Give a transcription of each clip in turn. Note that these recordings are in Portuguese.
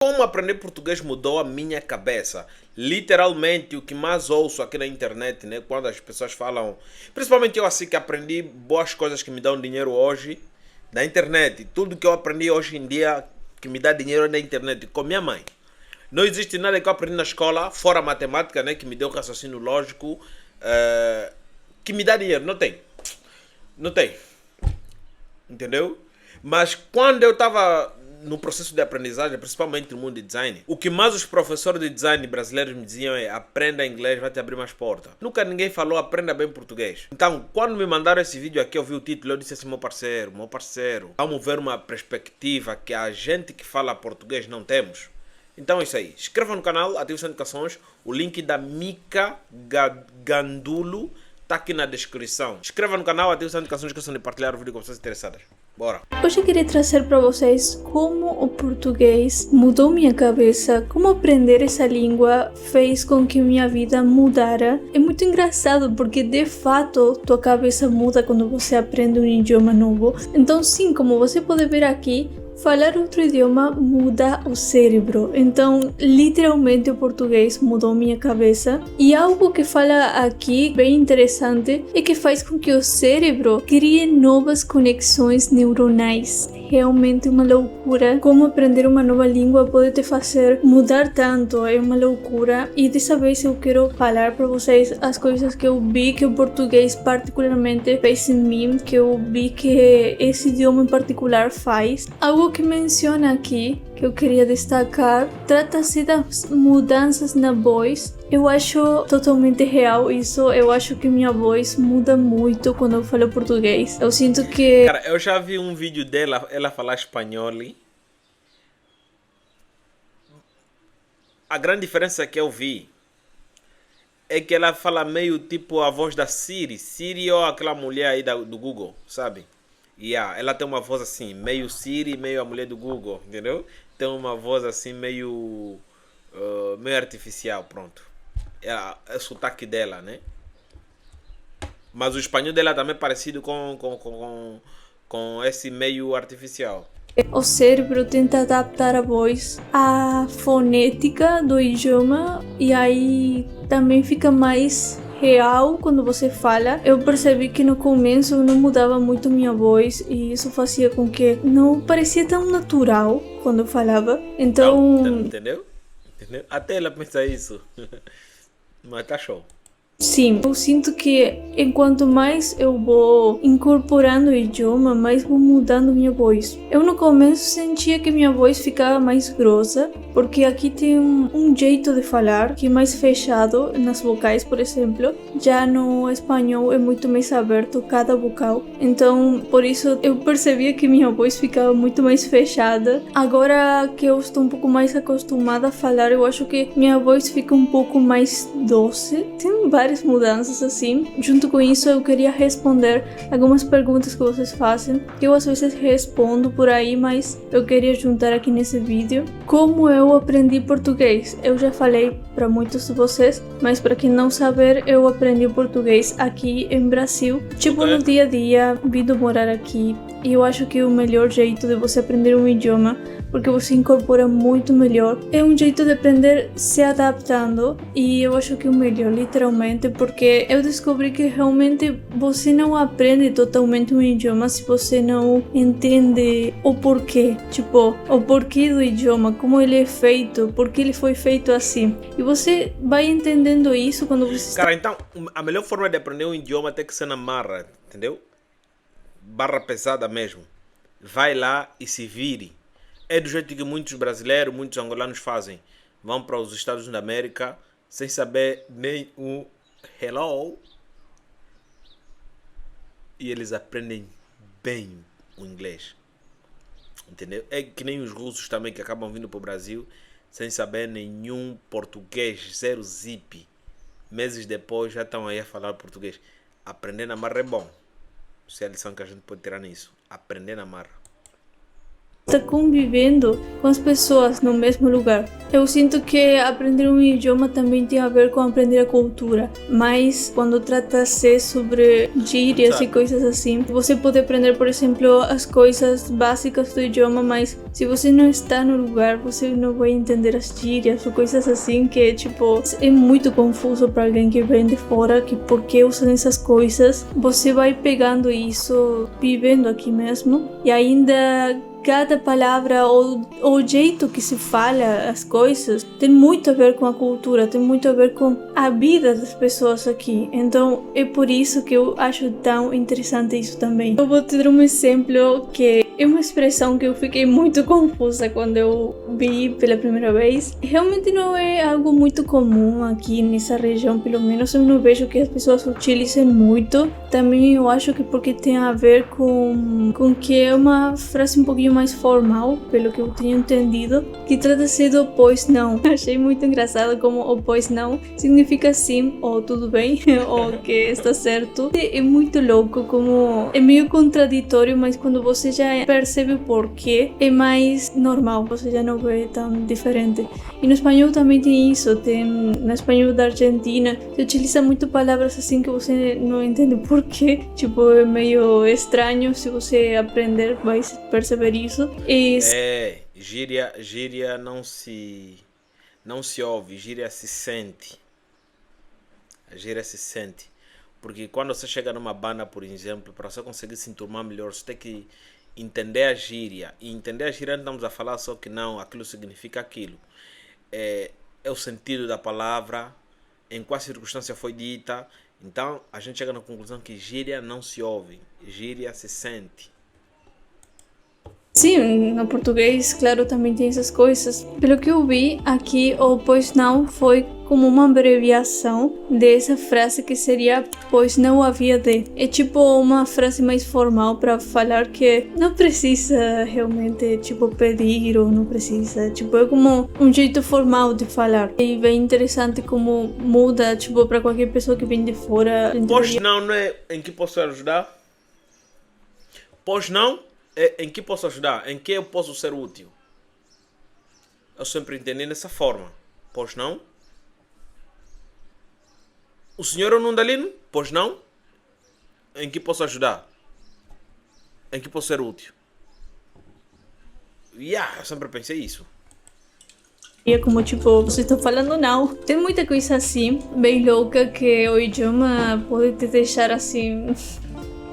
Como aprender português mudou a minha cabeça. Literalmente, o que mais ouço aqui na internet, né? Quando as pessoas falam, principalmente eu assim que aprendi boas coisas que me dão dinheiro hoje, na internet. Tudo que eu aprendi hoje em dia que me dá dinheiro é na internet, com minha mãe. Não existe nada que eu aprendi na escola, fora a matemática, né? Que me deu raciocínio lógico, que me dá dinheiro. Não tem. Não tem. Entendeu? Mas quando eu estava no processo de aprendizagem, principalmente no mundo de design, o que mais os professores de design brasileiros me diziam é: aprenda inglês, vai te abrir mais portas. Nunca ninguém falou aprenda bem português. Então, quando me mandaram esse vídeo aqui, eu vi o título, eu disse assim: meu parceiro, vamos ver uma perspectiva que a gente que fala português não temos. Então é isso aí. Inscreva no canal, ative as notificações. O link da Mica Gandulo tá aqui na descrição. Inscreva no canal, ative as notificações, esqueçam de partilhar o vídeo com pessoas interessadas. Bora! Hoje eu queria trazer para vocês como o português mudou minha cabeça, como aprender essa língua fez com que minha vida mudara. É muito engraçado porque de fato tua cabeça muda quando você aprende um idioma novo. Então sim, como você pode ver aqui, falar outro idioma muda o cérebro. Então, literalmente o português mudou minha cabeça. E algo que fala aqui, bem interessante, é que faz com que o cérebro crie novas conexões neuronais. Realmente uma loucura. Como aprender uma nova língua pode te fazer mudar tanto. É uma loucura. E dessa vez eu quero falar para vocês as coisas que eu vi que o português particularmente fez em mim, que eu vi que esse idioma em particular faz. Algo que menciona aqui, que eu queria destacar, trata-se das mudanças na voz. Eu acho totalmente real isso. Eu acho que minha voz muda muito quando eu falo português. Eu sinto que... Cara, eu já vi um vídeo dela, ela falar espanhol. A grande diferença que eu vi é que ela fala meio tipo a voz da Siri. Siri ou aquela mulher aí do Google, sabe? Ela tem uma voz assim, meio Siri, meio a mulher do Google, entendeu? Tem uma voz assim meio artificial, pronto. É o sotaque dela, né? Mas o espanhol dela também é parecido com esse meio artificial. o cérebro tenta adaptar a voz à fonética do idioma e aí também fica mais real quando você fala. Eu percebi que no começo eu não mudava muito minha voz e isso fazia com que não parecia tão natural quando eu falava. Então, Entendeu? Entendeu? Até ela pensa isso. Mas tá show. sim, eu sinto que enquanto mais eu vou incorporando o idioma, mais vou mudando minha voz. Eu no começo sentia que minha voz ficava mais grossa, porque aqui tem um jeito de falar que é mais fechado nas vocais, por exemplo. Já no espanhol é muito mais aberto cada vocal. Então, por isso eu percebia que minha voz ficava muito mais fechada. Agora que eu estou um pouco mais acostumada a falar, eu acho que minha voz fica um pouco mais doce. Tem várias mudanças assim. Junto com isso, eu queria responder algumas perguntas que vocês fazem, que eu às vezes respondo por aí, mas eu queria juntar aqui nesse vídeo. Como eu aprendi português? Eu já falei para muitos de vocês, mas para quem não saber, eu aprendi o português aqui em Brasil, tipo no dia a dia, vindo morar aqui. E eu acho que o melhor jeito de você aprender um idioma, porque você incorpora muito melhor, é um jeito de aprender se adaptando. E eu acho que o melhor, literalmente, porque eu descobri que realmente você não aprende totalmente um idioma se você não entende o porquê, tipo, o porquê do idioma, como ele é feito, porque ele foi feito assim. E você vai entendendo isso quando você Cara, então a melhor forma de aprender um idioma tem que ser na marra, entendeu? Barra pesada mesmo. Vai lá e se vire. É do jeito que muitos brasileiros, muitos angolanos fazem. Vão para os Estados Unidos da América sem saber nem um hello. E eles aprendem bem o inglês. Entendeu? É que nem os russos também que acabam vindo para o Brasil sem saber nenhum português, zero zip. Meses depois já estão aí a falar português. Aprender na marra é bom. Essa é a lição que a gente pode tirar nisso. Aprender na marra. está convivendo com as pessoas no mesmo lugar. Eu sinto que aprender um idioma também tem a ver com aprender a cultura, mas quando trata-se sobre gírias e coisas assim, você pode aprender, por exemplo, as coisas básicas do idioma, mas se você não está no lugar, você não vai entender as gírias ou coisas assim, que tipo, é muito confuso para alguém que vem de fora, que por que usam essas coisas. Você vai pegando isso, vivendo aqui mesmo, e ainda cada palavra ou o jeito que se fala as coisas tem muito a ver com a cultura, tem muito a ver com a vida das pessoas aqui. Então é por isso que eu acho tão interessante isso também. Eu vou te dar um exemplo que é uma expressão que eu fiquei muito confusa quando eu vi pela primeira vez. Realmente não é algo muito comum aqui nessa região, pelo menos eu não vejo que as pessoas utilizem muito. Também eu acho que porque tem a ver com que é uma frase um pouquinho mais formal, pelo que eu tenho entendido, que trata-se do pois não. Achei muito engraçado como o pois não significa sim, ou tudo bem, ou que está certo. É muito louco, como é meio contraditório, mas quando você já percebe o porquê, é mais normal, você já não vê tão diferente. E no espanhol também tem isso, no espanhol da Argentina, se utiliza muito palavras assim que você não entende porquê, tipo, é meio estranho, se você aprender vai perceber isso. Gíria não se ouve, gíria se sente. A gíria se sente. Porque quando você chega numa banda, por exemplo, para você conseguir se enturmar melhor, você tem que entender a gíria. E entender a gíria não estamos a falar só que não, aquilo significa aquilo. É o sentido da palavra, em qual circunstância foi dita. Então a gente chega na conclusão que gíria não se ouve, gíria se sente. Sim, no português, claro, também tem essas coisas. Pelo que eu vi aqui, o pois não foi como uma abreviação dessa frase que seria pois não havia de. É tipo uma frase mais formal para falar que não precisa realmente tipo pedir ou não precisa. Tipo, é como um jeito formal de falar. E bem interessante como muda, tipo, para qualquer pessoa que vem de fora. Pois não é em que posso ajudar? Pois não? Em que posso ajudar? Em que eu posso ser útil? Eu sempre entendi dessa forma. Pois não? O senhor é um nondalino? Pois não? Em que posso ajudar? Em que posso ser útil? Eu sempre pensei isso. E é como tipo, você está falando não. Tem muita coisa assim, bem louca, que o idioma pode te deixar assim.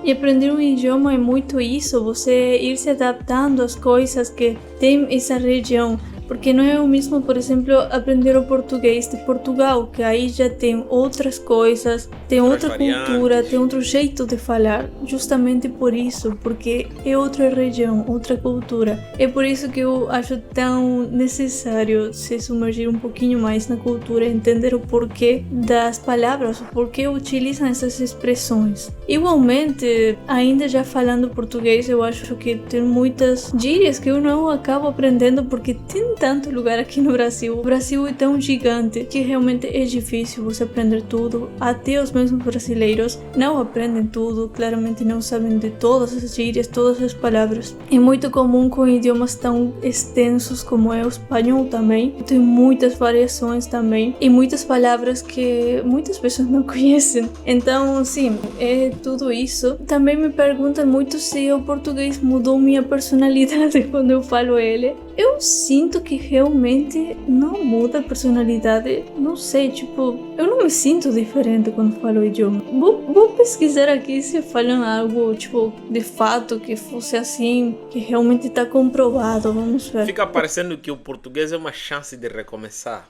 E aprender um idioma é muito isso, você ir se adaptando às coisas que tem essa região. Porque não é o mesmo, por exemplo, aprender o português de Portugal, que aí já tem outras coisas, tem outra cultura, tem outro jeito de falar. Justamente por isso, porque é outra região, outra cultura. É por isso que eu acho tão necessário se submergir um pouquinho mais na cultura, entender o porquê das palavras, o porquê utilizam essas expressões. Igualmente, ainda já falando português, eu acho que tem muitas gírias que eu não acabo aprendendo porque tem tanto lugar aqui no Brasil. O Brasil é tão gigante que realmente é difícil você aprender tudo. Até os mesmos brasileiros não aprendem tudo, claramente não sabem de todas as gírias, todas as palavras. É muito comum com idiomas tão extensos como é o espanhol também. Tem muitas variações também e muitas palavras que muitas pessoas não conhecem. Então, sim, é tudo isso. Também me perguntam muito se o português mudou minha personalidade quando eu falo ele. Eu sinto que realmente não muda a personalidade, não sei, tipo, eu não me sinto diferente quando falo o idioma. Vou pesquisar aqui se falam algo, tipo, de fato que fosse assim, que realmente está comprovado, vamos ver. Fica parecendo que o português é uma chance de recomeçar.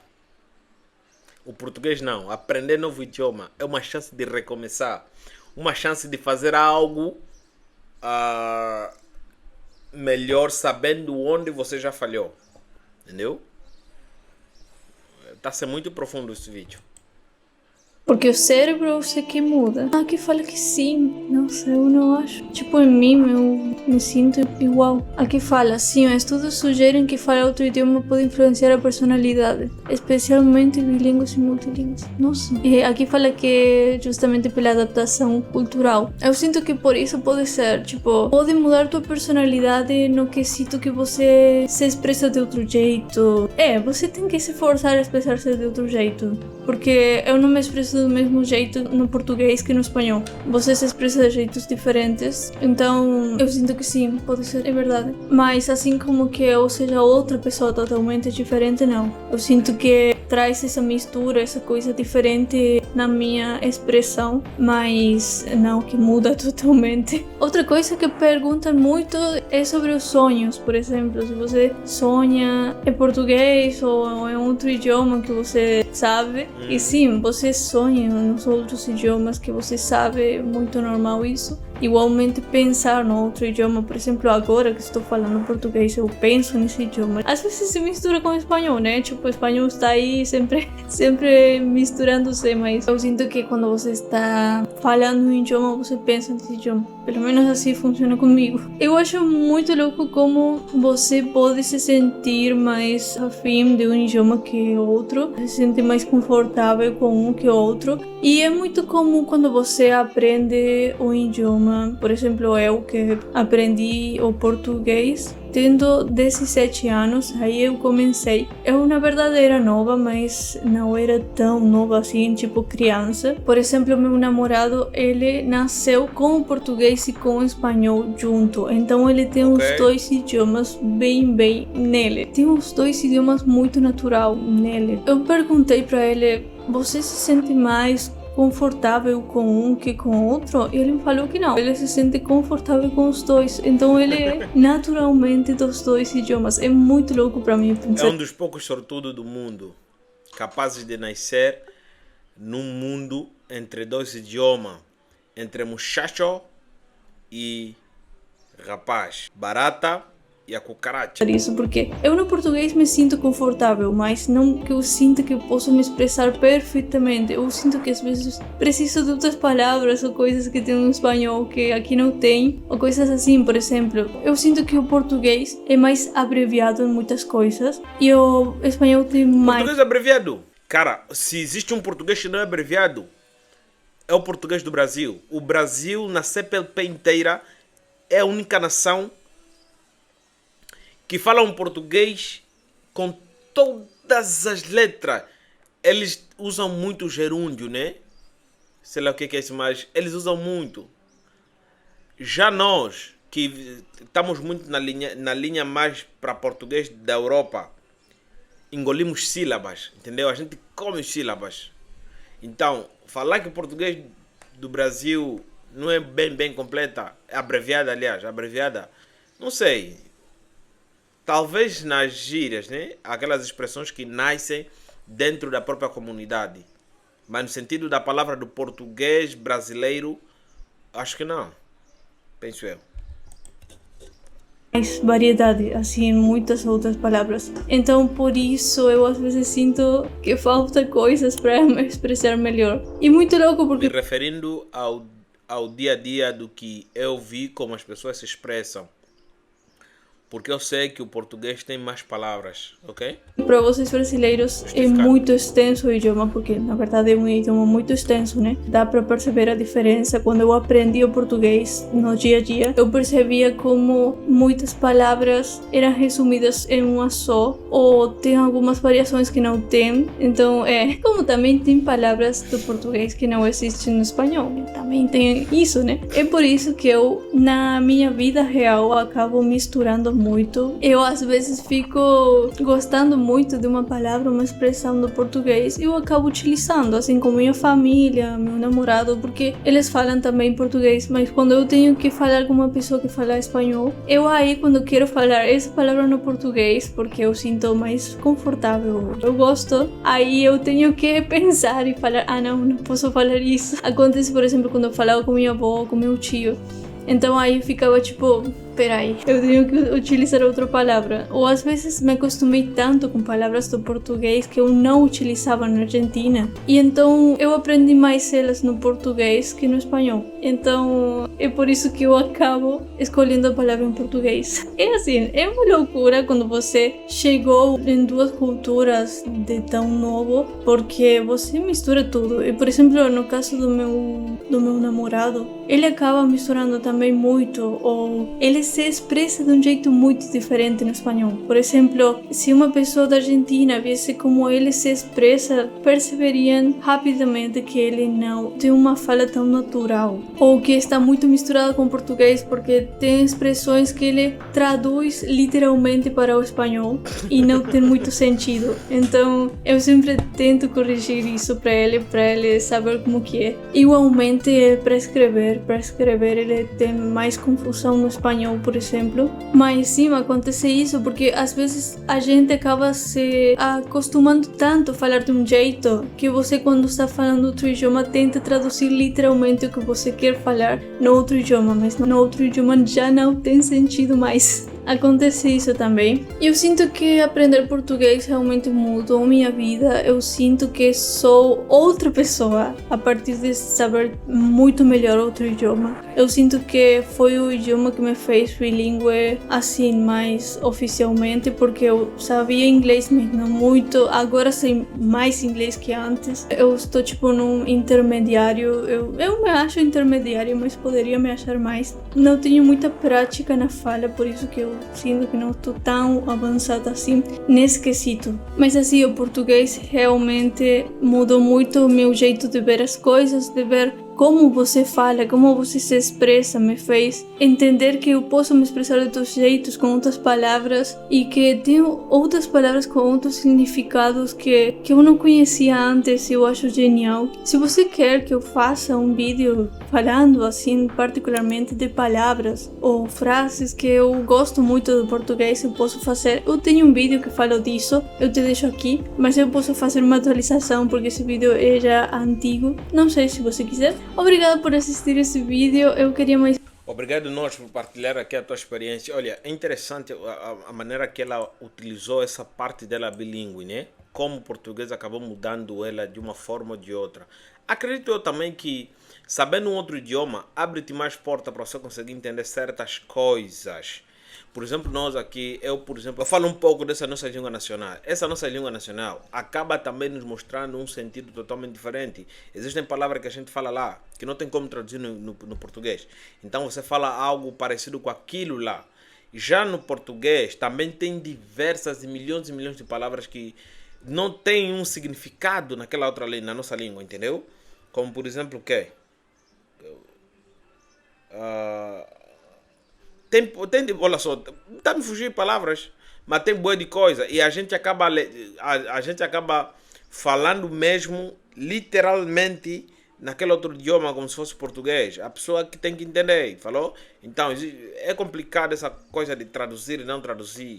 O português não, aprender novo idioma é uma chance de recomeçar, uma chance de fazer algo melhor sabendo onde você já falhou. Entendeu? Tá sendo muito profundo esse vídeo. Porque o cérebro eu sei que muda. Aqui fala que sim. Nossa, eu não acho. Tipo, em mim eu me sinto igual. Aqui fala, sim, estudos sugerem que falar outro idioma pode influenciar a personalidade, especialmente bilíngues e multilíngues. Nossa. E aqui fala que justamente pela adaptação cultural. Eu sinto que por isso pode ser, tipo, pode mudar tua personalidade no quesito que você se expressa de outro jeito. Você tem que se forçar a expressar-se de outro jeito. Porque eu não me expresso do mesmo jeito no português que no espanhol. Você se expressa de jeitos diferentes. Então, eu sinto que sim, pode ser, é verdade. Mas assim como que eu seja outra pessoa totalmente diferente, não. Eu sinto que traz essa mistura, essa coisa diferente na minha expressão, mas não que muda totalmente. Outra coisa que perguntam muito é sobre os sonhos, por exemplo. Se você sonha em português ou em outro idioma que você sabe. E sim, você sonha nos outros idiomas que você sabe, é muito normal isso. Igualmente pensar no outro idioma, por exemplo, agora que estou falando português, eu penso nesse idioma. Às vezes se mistura com o espanhol, né? Tipo, o espanhol está aí sempre misturando-se, mas eu sinto que quando você está falando um idioma, você pensa nesse idioma. Pelo menos assim funciona comigo. Eu acho muito louco como você pode se sentir mais afim de um idioma que outro, se sentir mais confortável com um que outro. E é muito comum quando você aprende um idioma. Por exemplo, eu que aprendi o português tendo 17 anos, aí eu comecei. Eu na verdade era nova, mas não era tão nova assim, tipo criança. Por exemplo, meu namorado, ele nasceu com o português e com o espanhol junto. Então ele tem os dois idiomas bem nele. Tem os dois idiomas muito natural nele. Eu perguntei pra ele, você se sente mais confortável com um que com outro? E ele me falou que não, ele se sente confortável com os dois, então ele é naturalmente dos dois idiomas. É muito louco pra mim pensar. É um dos poucos sortudos do mundo capazes de nascer num mundo entre dois idiomas, entre muchacho e rapaz, barata e a cucaracha. Isso porque eu no português me sinto confortável, mas não que eu sinto que eu posso me expressar perfeitamente. Eu sinto que às vezes preciso de outras palavras ou coisas que tem no espanhol que aqui não tem, ou coisas assim. Por exemplo, eu sinto que o português é mais abreviado em muitas coisas e o espanhol tem mais... Português é abreviado? Cara, se existe um português que não é abreviado, é o português do Brasil. O Brasil, na CPLP inteira, é a única nação que falam português com todas as letras. Eles usam muito gerúndio, né? Sei lá o que é isso, mas eles usam muito. Já nós, que estamos muito na linha mais para português da Europa, engolimos sílabas, entendeu? A gente come sílabas. Então, falar que o português do Brasil não é bem completa, é abreviada, aliás, abreviada, não sei. Talvez nas gírias, né? Aquelas expressões que nascem dentro da própria comunidade. Mas no sentido da palavra do português brasileiro, acho que não. Penso eu. Mais variedade, assim, muitas outras palavras. Então, por isso, eu às vezes sinto que falta coisas para me expressar melhor. E muito louco porque... Me referindo ao dia a dia do que eu vi como as pessoas se expressam. Porque eu sei que o português tem mais palavras, ok? Para vocês brasileiros é muito extenso o idioma, porque na verdade é um idioma muito extenso, né? Dá para perceber a diferença. Quando eu aprendi o português no dia a dia, eu percebia como muitas palavras eram resumidas em uma só, ou tem algumas variações que não tem. Então, como também tem palavras do português que não existem no espanhol, também tem isso, né? É por isso que eu, na minha vida real, acabo misturando muito. Eu às vezes fico gostando muito de uma palavra, uma expressão do português e eu acabo utilizando, assim como minha família, meu namorado, porque eles falam também português, mas quando eu tenho que falar com uma pessoa que fala espanhol, eu aí quando quero falar essa palavra no português, porque eu sinto mais confortável, eu gosto, aí eu tenho que pensar e falar, não posso falar isso. Acontece, por exemplo, quando eu falava com minha avó, com meu tio. Então aí ficava tipo, peraí, eu tenho que utilizar outra palavra. Ou às vezes me acostumei tanto com palavras do português que eu não utilizava na Argentina. E então eu aprendi mais elas no português que no espanhol. Então é por isso que eu acabo escolhendo a palavra em português. É assim, é uma loucura quando você chegou em duas culturas de tão novo, porque você mistura tudo. E por exemplo, no caso do meu namorado, ele acaba misturando também muito, ou ele se expressa de um jeito muito diferente no espanhol. Por exemplo, se uma pessoa da Argentina visse como ele se expressa, perceberiam rapidamente que ele não tem uma fala tão natural, ou que está muito misturado com português, porque tem expressões que ele traduz literalmente para o espanhol e não tem muito sentido. Então eu sempre tento corrigir isso para ele saber como que é. Igualmente para escrever ele tem mais confusão no espanhol, por exemplo. Mas sim, acontece isso porque às vezes a gente acaba se acostumando tanto a falar de um jeito que você, quando está falando outro idioma, tenta traduzir literalmente o que você quer falar no outro idioma, mas no outro idioma já não tem sentido mais. Acontece isso também. Eu sinto que aprender português realmente mudou minha vida. Eu sinto que sou outra pessoa a partir de saber muito melhor outro idioma. Eu sinto que foi o idioma que me fez bilíngue assim mais oficialmente, porque eu sabia inglês, mas não muito. Agora sei mais inglês que antes. Eu estou tipo num intermediário. Eu me acho intermediário, mas poderia me achar mais. Não tenho muita prática na fala, por isso que eu sinto que não estou tão avançada assim nesse quesito. Mas assim, o português realmente mudou muito o meu jeito de ver as coisas, de ver como você fala, como você se expressa, me fez entender que eu posso me expressar de outros jeitos, com outras palavras, e que tenho outras palavras com outros significados que eu não conhecia antes, e eu acho genial. Se você quer que eu faça um vídeo falando assim, particularmente de palavras ou frases que eu gosto muito do português, eu posso fazer. Eu tenho um vídeo que falo disso, eu te deixo aqui, mas eu posso fazer uma atualização porque esse vídeo é já antigo. Não sei se você quiser. Obrigada por assistir esse vídeo. Eu queria mais... Obrigado nós por partilhar aqui a tua experiência. Olha, é interessante a maneira que ela utilizou essa parte dela bilíngue, né? Como o português acabou mudando ela de uma forma ou de outra. Acredito eu também que sabendo um outro idioma abre-te mais porta para você conseguir entender certas coisas. Por exemplo, nós aqui, eu falo um pouco dessa nossa língua nacional. Essa nossa língua nacional acaba também nos mostrando um sentido totalmente diferente. Existem palavras que a gente fala lá, que não tem como traduzir no português. Então você fala algo parecido com aquilo lá. Já no português também tem diversas e milhões de palavras que não têm um significado naquela outra língua, na nossa língua, entendeu? Como por exemplo, o quê? Olha só, tá me fugir palavras, mas tem boa de coisa e a gente acaba falando mesmo literalmente naquele outro idioma como se fosse português. A pessoa que tem que entender, falou? Então é complicado essa coisa de traduzir e não traduzir.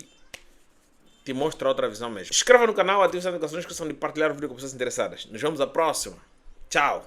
Te mostra outra visão mesmo. Inscreva no canal, ative as notificações, que são de partilhar o vídeo com pessoas interessadas. Nos vemos na próxima. Tchau!